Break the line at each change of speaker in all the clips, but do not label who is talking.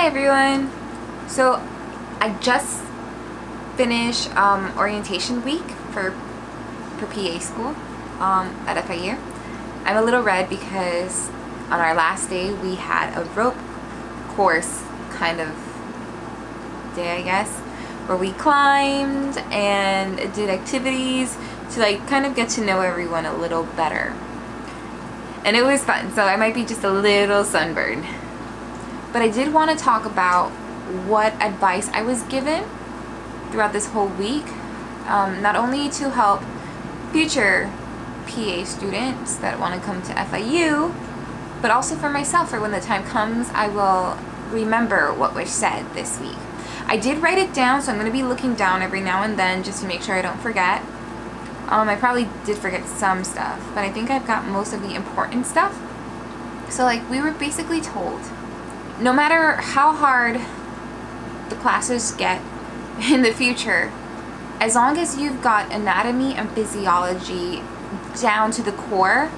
Hi everyone! So I just finished orientation week for PA school at FIU. I'm a little red because on our last day we had a rope course kind of day, I guess, where we climbed and did activities to kind of get to know everyone a little better. And it was fun, so I might be just a little sunburned. But I did want to talk about what advice I was given throughout this whole week, not only to help future PA students that want to come to FIU, but also for myself, for when the time comes, I will remember what was said this week. I did write it down, so I'm going to be looking down every now and then just to make sure I don't forget. I probably did forget some stuff, but I think I've got most of the important stuff. So we were basically told, no matter how hard the classes get in the future, as long as you've got anatomy and physiology down to the core,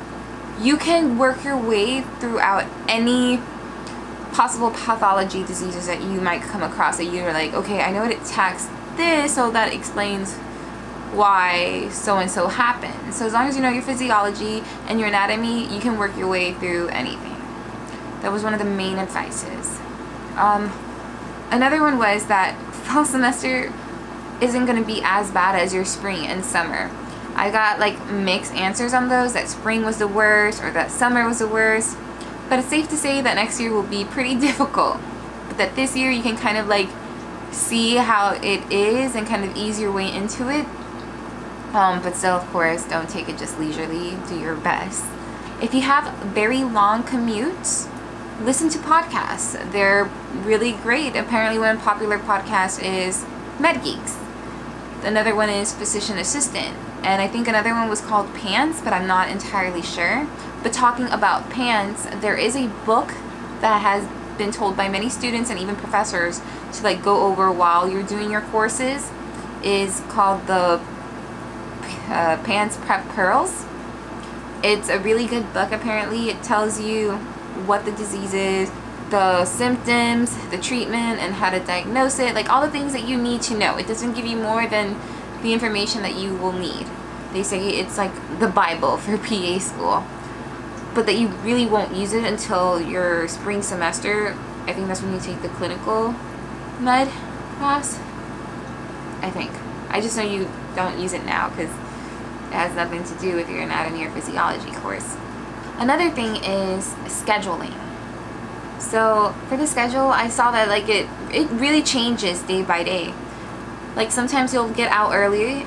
you can work your way throughout any possible pathology diseases that you might come across that you're like, okay, I know it attacks this, so that explains why so-and-so happened. So as long as you know your physiology and your anatomy, you can work your way through anything. That was one of the main advices. Another one was that fall semester isn't going to be as bad as your spring and summer. I got mixed answers on those, that spring was the worst or that summer was the worst. But it's safe to say that next year will be pretty difficult. But that this year you can kind of see how it is and kind of ease your way into it. But still, of course, don't take it just leisurely. Do your best. If you have very long commutes, listen to podcasts. They're really great. Apparently one popular podcast is MedGeeks. Another one is Physician Assistant. And I think another one was called Pants, but I'm not entirely sure. But talking about pants, there is a book that has been told by many students and even professors to go over while you're doing your courses. Is called the Pants Prep Pearls. It's a really good book. Apparently it tells you what the disease is, the symptoms, the treatment, and how to diagnose it, all the things that you need to know. It doesn't give you more than the information that you will need. They say it's the Bible for PA school, but that you really won't use it until your spring semester. I think that's when you take the clinical med class, I think. I just know you don't use it now because it has nothing to do with your anatomy or physiology course. Another thing is scheduling. So for the schedule, I saw that it really changes day by day. Sometimes you'll get out early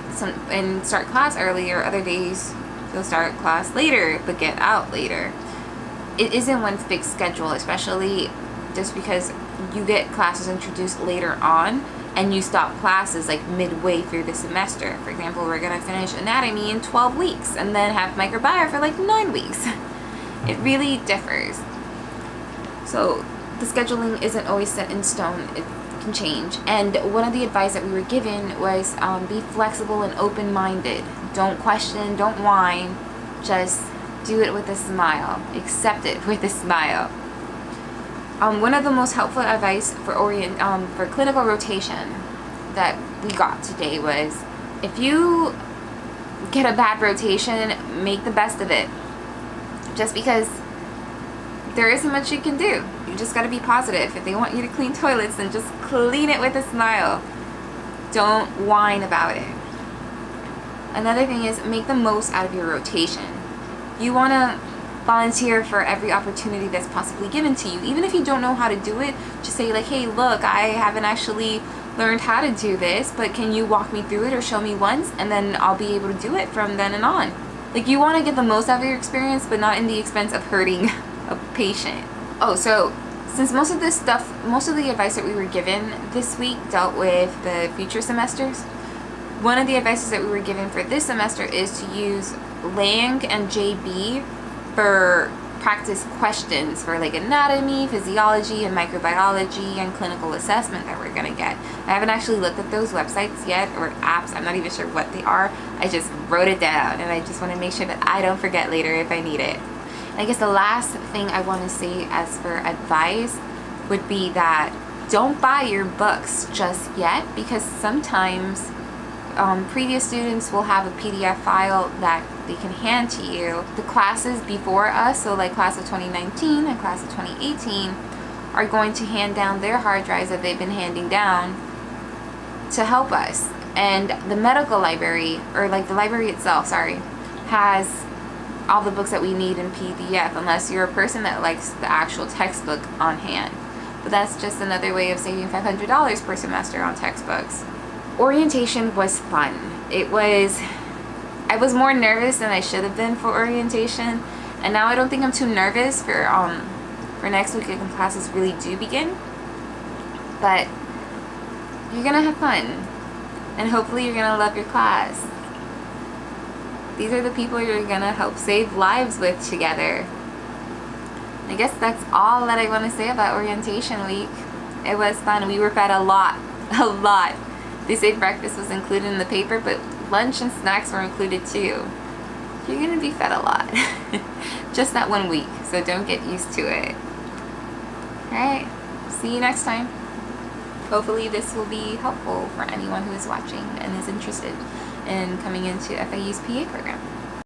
and start class earlier. Other days you'll start class later but get out later. It isn't one fixed schedule, especially just because you get classes introduced later on and you stop classes midway through the semester. For example, we're going to finish anatomy in 12 weeks and then have microbiome for 9 weeks. It really differs. So the scheduling isn't always set in stone. It can change. And one of the advice that we were given was be flexible and open-minded. Don't question, don't whine. Just do it with a smile. Accept it with a smile. One of the most helpful advice for clinical rotation that we got today was, if you get a bad rotation, make the best of it. Just because there isn't much you can do. You just got to be positive. If they want you to clean toilets, then just clean it with a smile. Don't whine about it. Another thing is, make the most out of your rotation. You want to volunteer for every opportunity that's possibly given to you. Even if you don't know how to do it, just say hey, look, I haven't actually learned how to do this, but can you walk me through it or show me once, and then I'll be able to do it from then and on. You want to get the most out of your experience, but not in the expense of hurting a patient. Oh, so since most of the advice that we were given this week dealt with the future semesters, one of the advices that we were given for this semester is to use Lang and JB for practice questions for anatomy, physiology, and microbiology and clinical assessment that we're going to get. I haven't actually looked at those websites yet, or apps. I'm not even sure what they are. I just wrote it down, and I just want to make sure that I don't forget later if I need it. And I guess the last thing I want to say as for advice would be that don't buy your books just yet, because sometimes previous students will have a PDF file that they can hand to you. The classes before us, so like class of 2019 and class of 2018, are going to hand down their hard drives that they've been handing down to help us. And the medical library, or like the library itself, sorry, has all the books that we need in PDF, unless you're a person that likes the actual textbook on hand. But that's just another way of saving $500 per semester on textbooks. Orientation was fun. I was more nervous than I should have been for orientation, and now I don't think I'm too nervous for next week when classes really do begin. But you're gonna have fun, and hopefully you're gonna love your class. These are the people you're gonna help save lives with together. I guess that's all that I want to say about orientation week. It was fun. We were fed a lot. They say breakfast was included in the paper, but lunch and snacks were included too. You're gonna be fed a lot. Just that 1 week, so don't get used to it. Alright, see you next time. Hopefully this will be helpful for anyone who is watching and is interested in coming into FIU's PA program.